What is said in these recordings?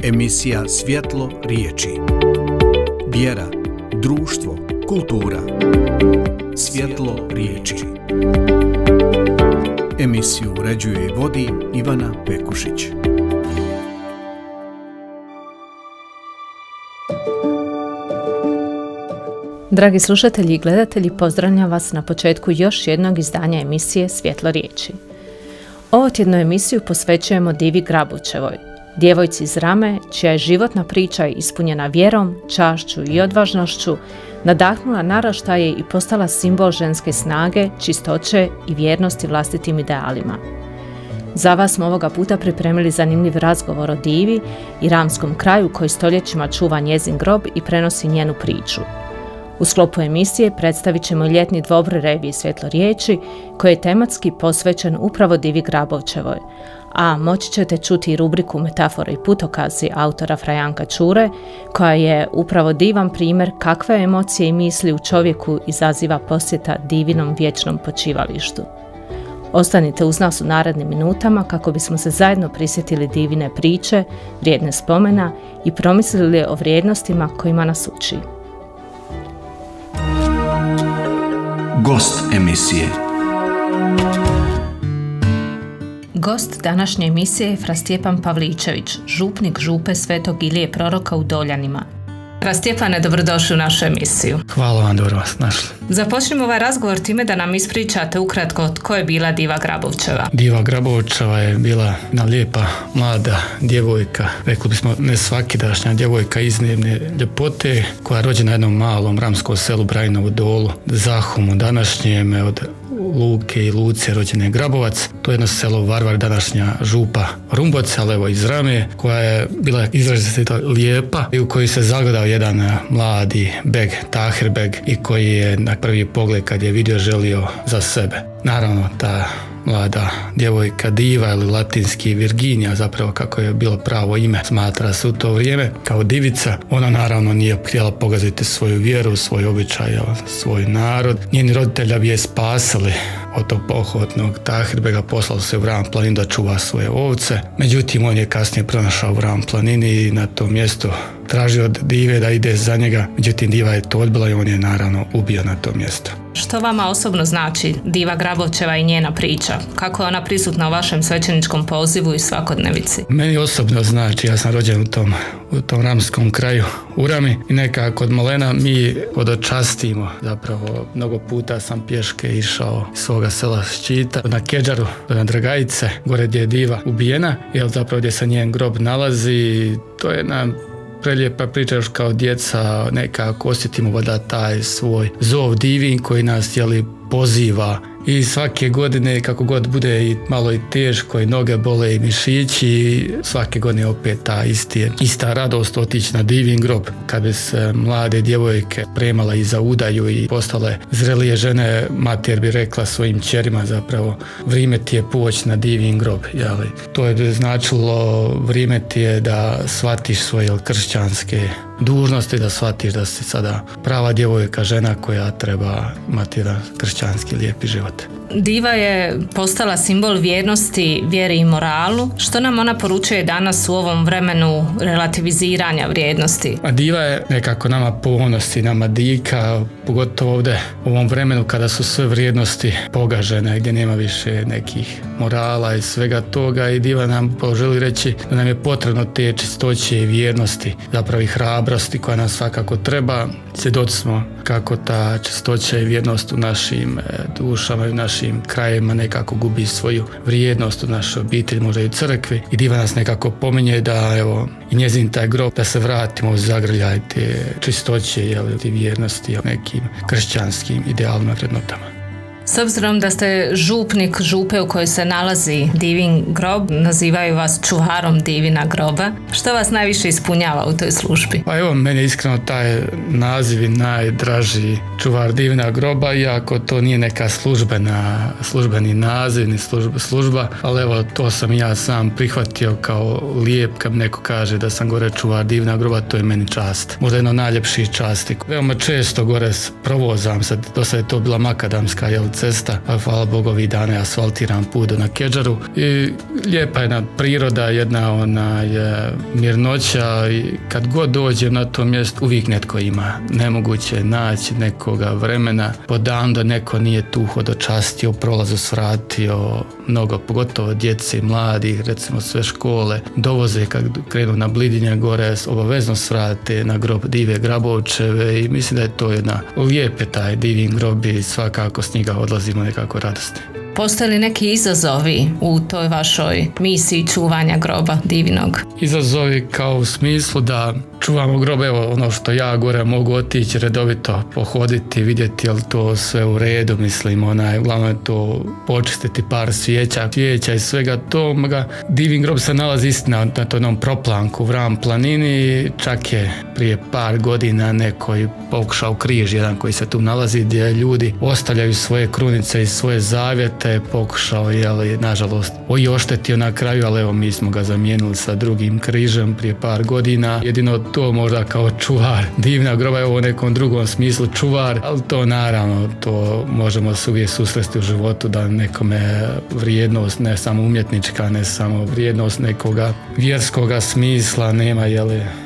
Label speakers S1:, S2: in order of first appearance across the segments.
S1: Emisija Svjetlo riječi. Vjera, društvo, kultura. Svjetlo riječi. Emisiju uređuje i vodi Ivana Pekušić.
S2: Dragi slušatelji i gledatelji, pozdravljam vas na početku još jednog izdanja emisije Svjetlo riječi. Ovotjednu emisiju posvećujemo Divi Grabučevoj, djevojci iz Rame, čija je životna priča ispunjena vjerom, čašću i odvažnošću, nadahnula naraštaje i postala simbol ženske snage, čistoće i vjernosti vlastitim idealima. Za vas smo ovoga puta pripremili zanimljiv razgovor o Divi i ramskom kraju koji stoljećima čuva njezin grob i prenosi njenu priču. U sklopu emisije predstavit ćemo ljetni dvobor revije Svjetlo riječi koji je tematski posvećen upravo Divi Grabučevoj, a moći ćete čuti i rubriku Metafore i putokazi autora Frajanka Čure, koja je upravo divan primjer kakve emocije i misli u čovjeku izaziva posjeta divinom vječnom počivalištu. Ostanite uz nas u narednim minutama kako bismo se zajedno prisjetili divine priče, vrijedne spomena i promislili o vrijednostima kojima nas uči.
S1: Gost emisije.
S2: Gost današnje emisije je fra Stjepan Pavličević, župnik župe Svetog Ilije Proroka u Doljanima. Fra Stjepane, dobrodošli u našu emisiju.
S3: Hvala vam, dobro vas našli.
S2: Započnimo ovaj razgovor time da nam ispričate ukratko tko je bila Diva Grabučeva.
S3: Diva Grabučeva je bila jedna lijepa, mlada djevojka, rekli bismo ne svakidašnja djevojka iznimne ljepote, koja je rođena na jednom malom ramskom selu Brajinovu Dolu, Zahumu današnjem, od Luke i Luce rođene Grabovac. To je jedno selo Varvar, današnja župa Rumboc, ali evo iz Rame, koja je bila izrazito lijepa i u kojoj se zagledao jedan mladi beg, Tahir beg, i koji je na prvi pogled kad je vidio želio za sebe. Naravno, ta mlada djevojka Diva ili latinski Virginija, zapravo kako je bilo pravo ime, smatra se u to vrijeme kao divica. Ona naravno nije htjela pogaziti svoju vjeru, svoj običaj, svoj narod. Njeni roditelji bi je spasili od tog pohotnog Tahirbega, poslali se u Vran planinu da čuva svoje ovce. Međutim, on je kasnije pronašao Vran planini i na tom mjestu tražio od Dive da ide za njega. Međutim, Diva je to odbila i on je naravno ubio na tom mjestu.
S2: Što vama osobno znači Diva Grabučeva i njena priča? Kako je ona prisutna u vašem svećeničkom pozivu i svakodnevici?
S3: Meni osobno znači, ja sam rođen u tom ramskom kraju, u Rami, i nekako od malena mi odočastimo. Zapravo, mnogo puta sam pješke išao iz svoga sela Ščita na Kedžaru, na Dragajice, gore gdje je Diva ubijena, jer zapravo gdje se njen grob nalazi. To je jedna prelijepa priča, još kao djeca nekako osjetimo valjda taj svoj zov divin koji nas poziva. I svake godine, kako god bude i malo i teško i noge bole i mišići, svake godine opet ta ista radost otići na divin grob. Kad bi se mlade djevojke premala i za udaju i postale zrelije žene, mater bi rekla svojim kćerima zapravo: vrijeme ti je poći na divin grob. Jeli? To je značilo vrijeme ti je da shvatiš svoje kršćanske dužnosti, da shvatiš da si sada prava djevojka, žena koja treba imati jedan kršćanski lijepi život.
S2: Diva je postala simbol vjernosti, vjere i moralu. Što nam ona poručuje danas u ovom vremenu relativiziranja vrijednosti?
S3: A Diva je nekako nama ponos i nama dika, pogotovo ovdje u ovom vremenu kada su sve vrijednosti pogažene, gdje nema više nekih morala i svega toga, i Diva nam želi reći da nam je potrebno te čistoće i vjernosti, zapravo i hrabrosti koja nam svakako treba. Svjedoci smo kako ta čistoća i vjernost u našim dušama i u našim krajevima nekako gubi svoju vrijednost u našoj obitelji, možda i u crkvi, i Diva nas nekako pominje da evo i njezin taj grob, da se vratimo u zagrljaj te čistoće i vjernosti nekim kršćanskim idealima, vrednotama.
S2: S obzirom da ste župnik župe u kojoj se nalazi Divin grob, nazivaju vas čuvarom Divina groba. Što vas najviše ispunjava u toj službi?
S3: Pa evo, meni je iskreno taj naziv i najdraži, čuvar Divina groba, iako to nije neka službeni naziv ni služba, ali evo, to sam ja sam prihvatio kao lijep. Kad neko kaže da sam gore čuvar Divina groba, to je meni čast. Možda jedno najljepših časti. Veoma često gore provozam se, do sada je to bila makadamska cesta, a hvala Bogu ovih dana je asfaltiran put na Kedžaru, i lijepa jedna priroda, jedna mirnoća i kad god dođem na to mjesto uvijek netko ima. Nemoguće je naći nekoga vremena po dan da neko nije tu hodočastio, prolazu svratio, mnogo, pogotovo djece i mladih, recimo sve škole, dovoze kad krenu na Blidinje gore, obavezno svrate na grob Dive Grabovčeve i mislim da je to jedna lijepe taj Divin grob i svakako s njega odlazimo nekako radosni.
S2: Postoje li neki izazovi u toj vašoj misiji čuvanja groba Divinog?
S3: Izazovi kao u smislu da čuvamo grob, evo ono što ja gore mogu otići redovito pohoditi, vidjeti je li to sve u redu, mislim, uglavnom je to počistiti par svijeća i svega toga. Divin grob se nalazi istina na tom proplanku u Ram planini, čak je prije par godina neko pokušao križ jedan koji se tu nalazi gdje ljudi ostavljaju svoje krunice i svoje zavjete, pokušao je nažalost oštetio na kraju, ali evo mi smo ga zamijenili sa drugim križem prije par godina. Jedino to možda kao čuvar Divina groba je u nekom drugom smislu čuvar, ali to naravno to možemo se uvijek susresti u životu da nekome vrijednost ne samo umjetnička, ne samo vrijednost nekoga vjerskoga smisla nema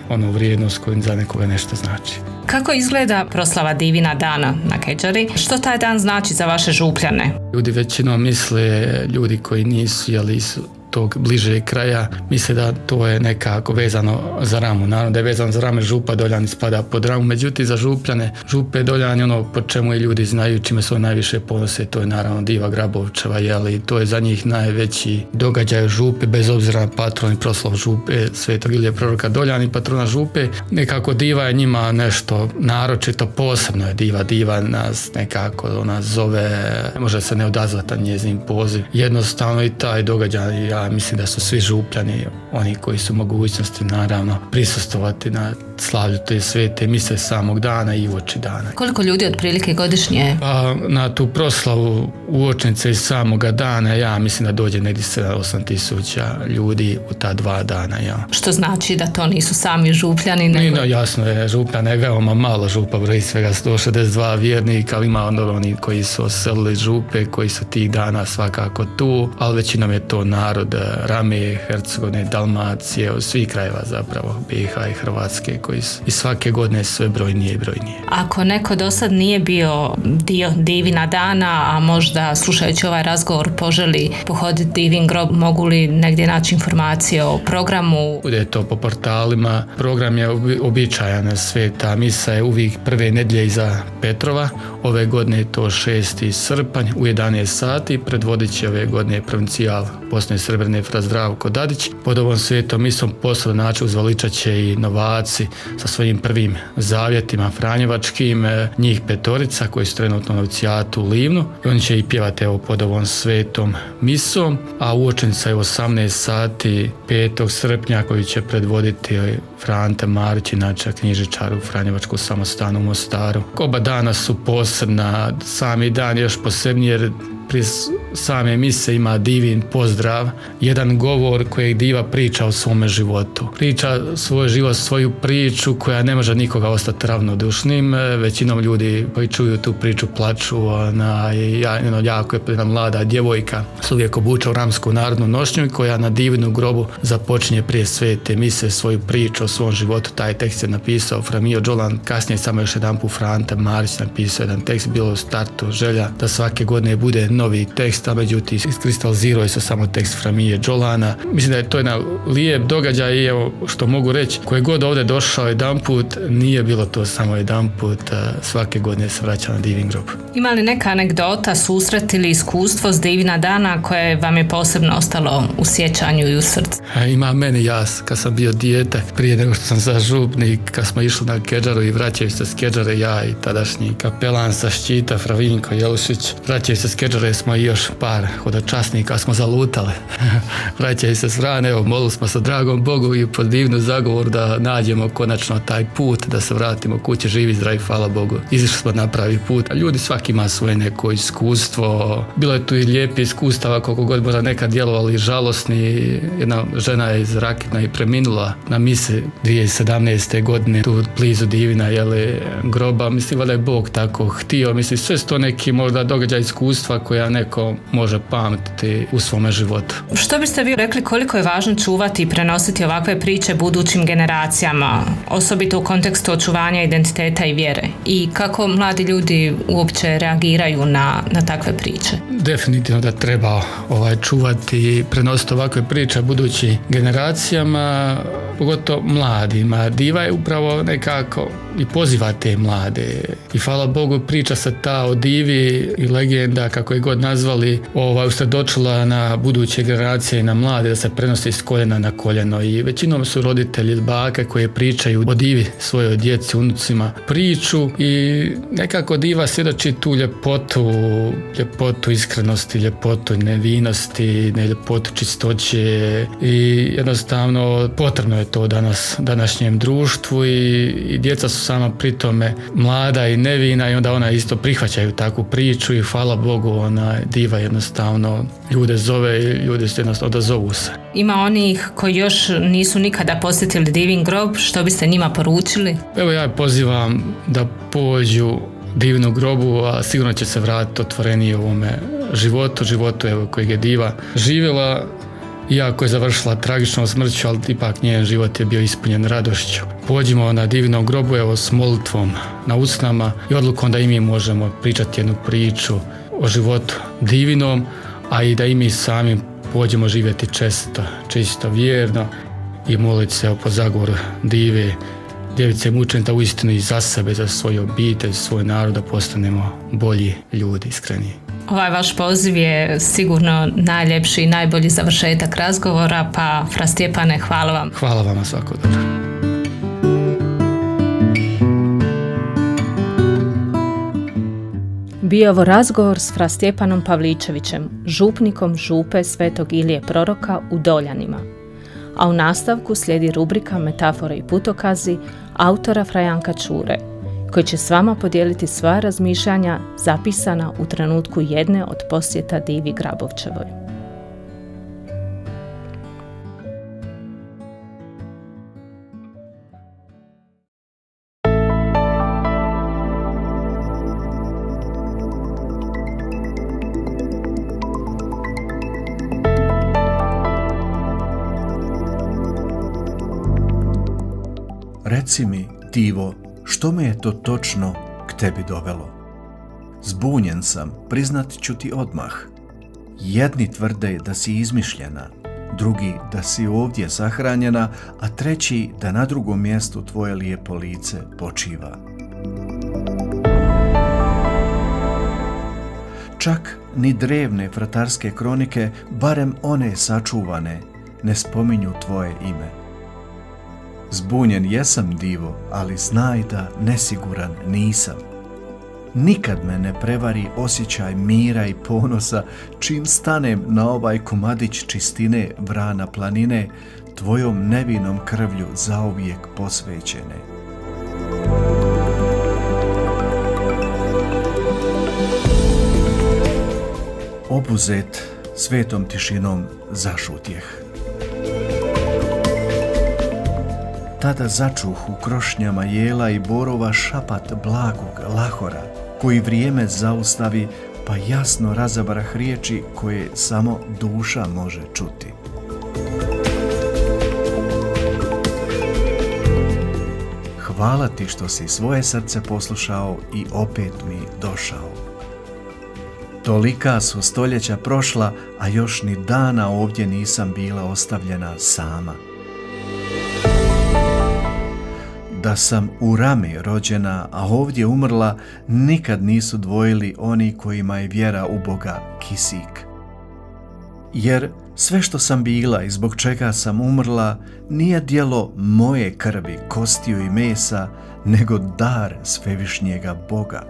S3: onu vrijednost koju za nekoga nešto znači.
S2: Kako izgleda proslava Divina dana na Kedžari? Što taj dan znači za vaše Župljane?
S3: Ljudi većinom misle, ljudi koji nisu iz tog bližeg kraja, misle da to je nekako vezano za Ramu. Naravno da je vezano za Rame, Župa Doljani spada pod Ramu, međutim za Župljane, Župe Doljani, ono po čemu i ljudi znaju, čime se najviše ponose, to je naravno Diva Grabovčeva, to je za njih najveći događaj u Župi, bez obzira na patron i proslav Župe, Svetog Ilije proroka Doljani, patrona Župe. Nekako Diva je njima nešto naročito, posebno je Diva nas nekako, ona zove, može se ne odazvati na njezin poziv. Jednostavno i taj događaj, ja mislim da su svi Župljani, oni koji su mogućnosti naravno prisustvovati na slavlju te svete mise samog dana i uoči dana.
S2: Koliko ljudi otprilike godišnje?
S3: Pa na tu proslavu uočnice iz samoga dana ja mislim da dođe negdje 7-8 tisuća ljudi u ta 2 dana. Ja.
S2: Što znači da to nisu sami Župljani? Nego...
S3: No, jasno je, Župljana je veoma malo, Župa broji svega 162 vjernika, ali ima onda oni koji su oselili Župe, koji su tih dana svakako tu, ali većinom je to narod Rame, Hercegovine, Dalmacije, od svih krajeva zapravo, BiH i Hrvatske, koji su i svake godine sve brojnije i brojnije.
S2: Ako neko do sad nije bio dio Divina dana, a možda slušajući ovaj razgovor poželi pohoditi Divin grob, mogu li negdje naći informacije o programu?
S3: Bude to po portalima. Program je običajan, sveta misa je uvijek prve nedjelje iza Petrova. Ove godine je to 6. srpanj u 11 sati. Predvodit će ove godine provincijal Bosne i Srebrne Fra Zdravko Dadić. Pod ovom svetom misom posebno način uzveličat će i novaci sa svojim prvim zavjetima franjevačkim, njih 5 koji su trenutno na novicijatu u Livnu. I oni će i pjevati pod ovom svetom misom, a uočnica je 18 sati 5. srpnja koji će predvoditi Frante Marić, inače knjižničar u Franjevačku samostanu u Mostaru. Oba dana su posebna, sami dan još posebniji jer prije same mise ima Divin pozdrav, jedan govor kojeg Diva priča o svome životu. Priča svoj život, svoju priču koja ne može nikoga ostati ravnodušnim. Većinom ljudi koji čuju tu priču plaču. Jako je jedna mlada djevojka se uvijek obuča u ramsku narodnu nošnju koja na Divinu grobu započinje prije svete mise svoju priču o svom životu. Taj tekst je napisao Framio Đolan, kasnije samo još jedan put Frante Marić napisao jedan tekst, bilo u startu želja da svake godine bude novi tekst, a međutim iskristalizirao se samo tekst Framije Đolana. Mislim da je to jedan lijep događaj i evo što mogu reći, koji god ovdje došao jedan put, nije bilo to samo jedan put, svake godine se vraća na Divin grob.
S2: Ima li neka anegdota, susret ili iskustvo s Divina dana koje vam je posebno ostalo u sjećanju i u srcu?
S3: Ima meni, kad sam bio dijete, prije nego što sam za župnik, kad smo išli na Kedžaru i vraćaju se s Kedžare, ja i tadašnji kapelan sa Ščita, Fravinko Jelušić, vraćaju se s Kedžare, smo i još par hodočasnika smo zalutali. Vraćaju se s Vrane, evo, molili smo se dragom Bogu i pod divnu zagovor da nađemo konačno taj put, da se vratimo kući živi, zdravi, hvala Bogu. Izišli smo na pravi put. A ljudi svaki ima svoje neko iskustvo. Bilo je tu i lijepi iskustava, koliko god možda nekad djelovali žalosni. Jedna žena je iz Rakitna i preminula na mise 2017. godine tu blizu Divina groba. Mislim, valjda je Bog tako htio. Mislim, sve su to neki možda događaj iskustva koja neko može pamtiti u svome životu.
S2: Što biste vi rekli koliko je važno čuvati i prenositi ovakve priče budućim generacijama, osobito u kontekstu očuvanja identiteta i vjere? I kako mladi ljudi uopće reagiraju na takve priče?
S3: Definitivno da treba čuvati i prenositi ovakve priče budućim generacijama, pogotovo mladima. Diva je upravo nekako i poziva te mlade. I hvala Bogu priča se ta o divi i legenda, kako je god nazvali, usredočila na buduće generacije i na mlade, da se prenosi s koljena na koljeno. I većinom su roditelji bake koje pričaju o divi svojoj djeci, unucima priču i nekako diva svjedoči tu ljepotu iskrenosti, ljepotu nevinosti, ljepotu čistoće i jednostavno potrebno je to današnjem društvu i djeca su sama pri tome mlada i nevina i onda ona isto prihvaćaju takvu priču i hvala Bogu diva jednostavno ljude zove i ljudi se jednostavno odazovu se.
S2: Ima onih koji još nisu nikada posjetili divin grob, što biste njima poručili?
S3: Evo ja pozivam da pođu divnu grobu, a sigurno će se vratiti otvoreniji ovome životu evo, kojeg je diva živjela, iako je završila tragičnom smrću, ali ipak njen život je bio ispunjen radošću. Pođimo na divnom grobu evo, s molitvom na usnama i odlukom da i mi možemo pričati jednu priču o životu divinom, a i da i mi sami pođemo živjeti čisto, vjerno i moliti se po zagovoru dive, djevice mučenika uistinu i za sebe, za svoju obitelj, svoj narod, da postanemo bolji ljudi, iskreniji.
S2: Ovaj vaš poziv je sigurno najljepši i najbolji završetak razgovora, pa fra Stjepane, hvala vam.
S3: Hvala vama, svako dobro.
S2: Bio je ovo razgovor s fra Stjepanom Pavličevićem, župnikom župe Svetog Ilije Proroka u Doljanima. A u nastavku slijedi rubrika Metafore i putokazi autora fra Janka Čure, koji će s vama podijeliti svoja razmišljanja zapisana u trenutku jedne od posjeta divi Grabovčevoj.
S1: Reci mi, divo, što me je to točno k tebi dovelo? Zbunjen sam, priznat ću ti odmah. Jedni tvrde da si izmišljena, drugi da si ovdje sahranjena, a treći da na drugom mjestu tvoje lijepo lice počiva. Čak ni drevne fratarske kronike, barem one sačuvane, ne spominju tvoje ime. Zbunjen jesam, divo, ali znaj da nesiguran nisam. Nikad me ne prevari osjećaj mira i ponosa čim stanem na ovaj komadić čistine vrana planine, tvojom nevinom krvlju zauvijek posvećene. Obuzet svetom tišinom zašutjeh. Tada začuh u krošnjama jela i borova šapat blagog lahora, koji vrijeme zaustavi pa jasno razabrah riječi koje samo duša može čuti. Hvala ti što si svoje srce poslušao i opet mi došao. Tolika su stoljeća prošla, a još ni dana ovdje nisam bila ostavljena sama. Da sam u Rami rođena, a ovdje umrla, nikad nisu dvojili oni kojima je vjera u Boga kisik. Jer sve što sam bila i zbog čega sam umrla nije djelo moje krvi, kostiju i mesa, nego dar svevišnjega Boga.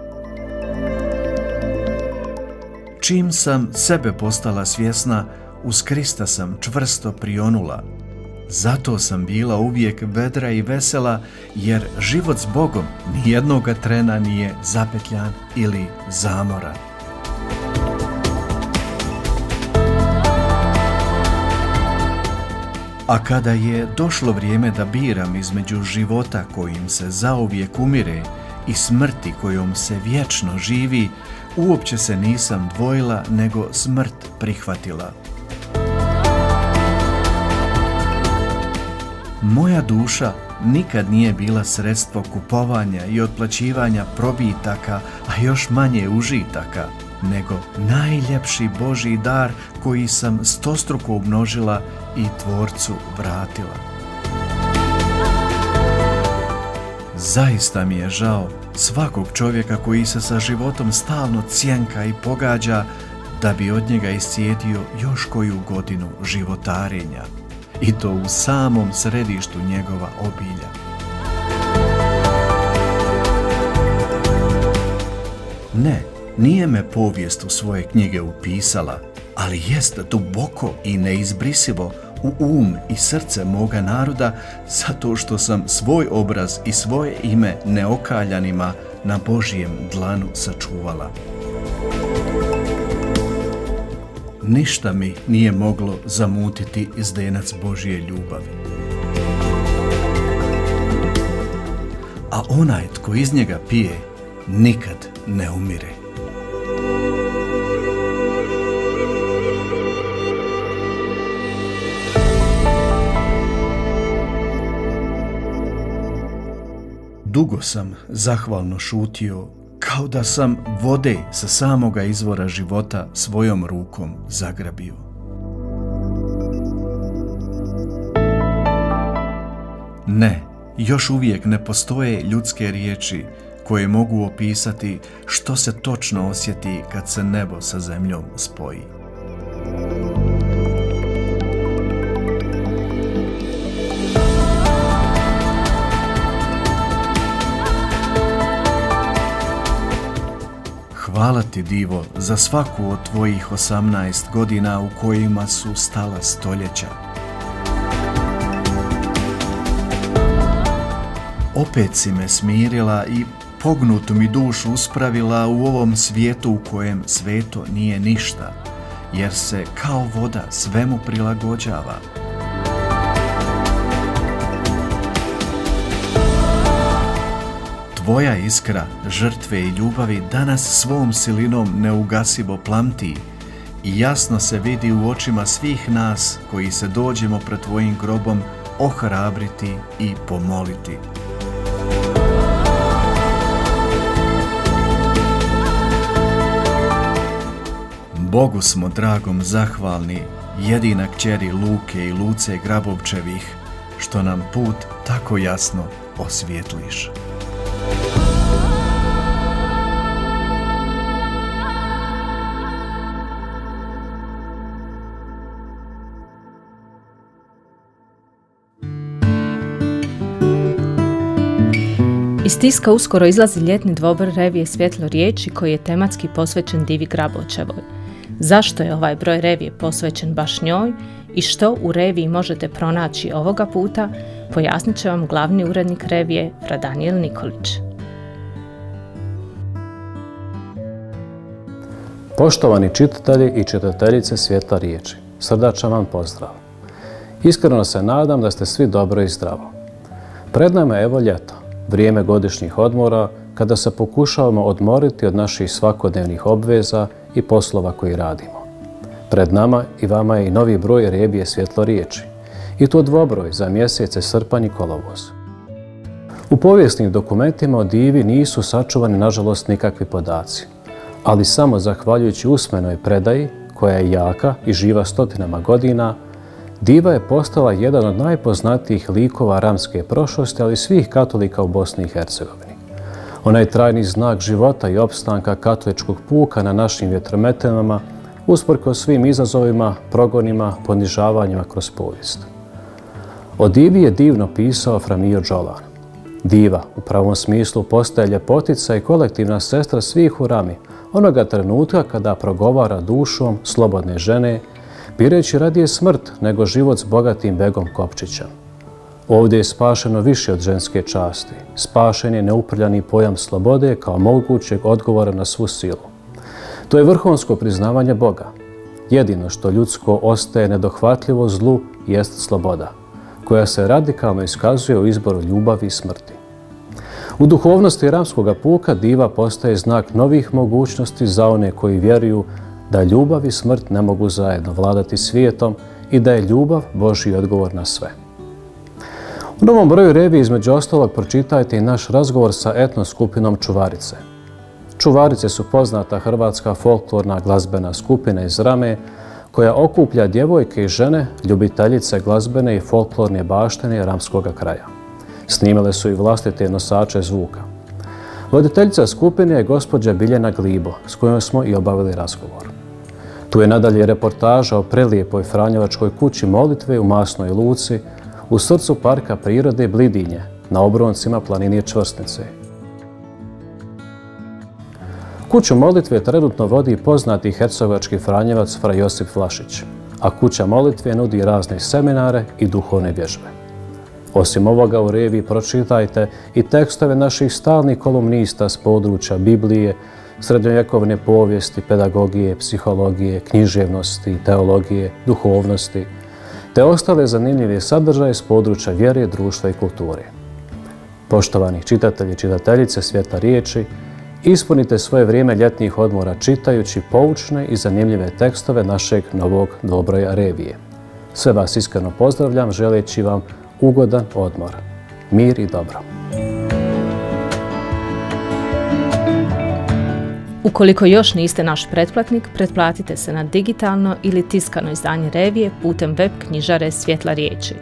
S1: Čim sam sebe postala svjesna, uz Krista sam čvrsto prionula. Zato sam bila uvijek vedra i vesela, jer život s Bogom nijednoga trena nije zapetljan ili zamoran. A kada je došlo vrijeme da biram između života kojim se zauvijek umire i smrti kojom se vječno živi, uopće se nisam dvojila, nego smrt prihvatila. Moja duša nikad nije bila sredstvo kupovanja i otplaćivanja probitaka, a još manje užitaka, nego najljepši Božji dar koji sam stostruko umnožila i Tvorcu vratila. Zaista mi je žao svakog čovjeka koji se sa životom stalno cjenka i pogađa da bi od njega iscijedio još koju godinu životarenja, i to u samom središtu njegova obilja. Ne, nije me povijest u svoje knjige upisala, ali jest duboko i neizbrisivo u um i srce moga naroda, zato što sam svoj obraz i svoje ime neokaljanima na Božjem dlanu sačuvala. Ništa mi nije moglo zamutiti zdenac Božje ljubavi. A onaj tko iz njega pije, nikad ne umire. Dugo sam zahvalno šutio, kao da sam vode sa samoga izvora života svojom rukom zagrabio. Ne, još uvijek ne postoje ljudske riječi koje mogu opisati što se točno osjeti kad se nebo sa zemljom spoji. Hvala ti, Divo, za svaku od tvojih 18 godina u kojima su stala stoljeća. Opet si me smirila i pognutu mi dušu uspravila u ovom svijetu u kojem sveto nije ništa, jer se kao voda svemu prilagođava. Tvoja iskra žrtve i ljubavi danas svom silinom neugasivo plamti i jasno se vidi u očima svih nas koji se dođemo pred tvojim grobom ohrabriti i pomoliti. Bogu smo dragom zahvalni, jedina kćeri Luke i Luce Grabovčevih, što nam put tako jasno osvijetliš.
S2: Iz tiska uskoro izlazi ljetni dvobor revije Svjetlo riječi koji je tematski posvećen Divi Grabovčevoj. Zašto je ovaj broj revije posvećen baš njoj i što u reviji možete pronaći ovoga puta, pojasnit će vam glavni urednik revije fra Danijel Nikolić.
S4: Poštovani čitatelji i čitateljice Svjetla riječi, srdačan vam pozdrav. Iskreno se nadam da ste svi dobro i zdravo. Pred nama je evo ljeto, vrijeme godišnjih odmora kada se pokušavamo odmoriti od naših svakodnevnih obveza i poslova koji radimo. Pred nama i vama je i novi broj revije Svjetlo riječi, i to dvobroj za mjesece srpanj i kolovoz. U povijesnim dokumentima o Divi nisu sačuvani nažalost nikakvi podaci, ali samo zahvaljujući usmenoj predaji, koja je jaka i živa stotinama godina, Diva je postala jedan od najpoznatijih likova ramske prošlosti, ali svih katolika u Bosni i Hercegovini. Ona je trajni znak života i opstanka katoličkog puka na našim vjetrometenama, usprkos svim izazovima, progonima, ponižavanjima kroz povijest. O Divi je divno pisao fra Mijo Đolan. Diva, u pravom smislu, postaje ljepotica i kolektivna sestra svih u Rami, onoga trenutka kada progovara dušom slobodne žene, bireći radije smrt nego život s bogatim begom Kopčićem. Ovdje je spašeno više od ženske časti. Spašen je neuprljani pojam slobode kao mogućeg odgovora na svu silu. To je vrhunsko priznavanje Boga. Jedino što ljudsko ostaje nedohvatljivo zlu jest sloboda, koja se radikalno iskazuje u izboru ljubavi i smrti. U duhovnosti Ramskoga puka diva postaje znak novih mogućnosti za one koji vjeruju da ljubav i smrt ne mogu zajedno vladati svijetom i da je ljubav Božji odgovor na sve. U novom broju revije između ostalog pročitajte i naš razgovor sa etno skupinom Čuvarice. Čuvarice su poznata hrvatska folklorna glazbena skupina iz Rame koja okuplja djevojke i žene, ljubiteljice glazbene i folklorne baštine Ramskoga kraja. Snimile su i vlastite nosače zvuka. Voditeljica skupine je gospođa Biljana Glibo, s kojom smo i obavili razgovor. Tu je nadalje reportaža o prelijepoj Franjevačkoj kući molitve u Masnoj Luci, u srcu parka prirode Blidinje, na obroncima planine Čvrsnice. Kuću molitve trenutno vodi poznati hercegovački franjevac fra Josip Vlašić, a kuća molitve nudi razne seminare i duhovne vježbe. Osim ovoga u reviji pročitajte i tekstove naših stalnih kolumnista s područja Biblije, srednjovjekovne povijesti, pedagogije, psihologije, književnosti, teologije, duhovnosti, te ostale zanimljive sadržaje s područja vjere, društva i kulture. Poštovani čitatelji i čitateljice Svjetla riječi, ispunite svoje vrijeme ljetnih odmora čitajući poučne i zanimljive tekstove našeg novog dvobroja revije. Sve vas iskreno pozdravljam, želeći vam ugodan odmor. Mir i dobro.
S2: Ukoliko još niste naš pretplatnik, pretplatite se na digitalno ili tiskano izdanje revije putem web knjižare Svjetla riječi.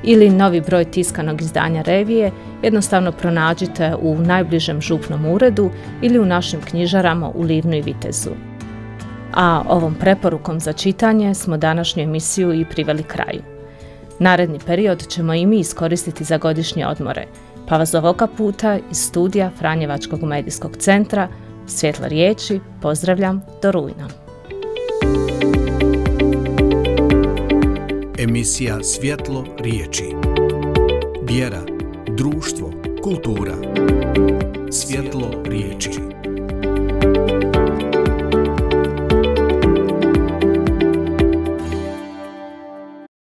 S2: Ili novi broj tiskanog izdanja revije jednostavno pronađite u najbližem župnom uredu ili u našim knjižarama u Livnu i Vitezu. A ovom preporukom za čitanje smo današnju emisiju i priveli kraju. Naredni period ćemo i mi iskoristiti za godišnje odmore, pa vas ovoga puta iz studija Franjevačkog medijskog centra Svjetla riječi pozdravljam do rujna.
S1: Emisija Svjetlo riječi. Vjera, društvo, kultura. Svjetlo riječi.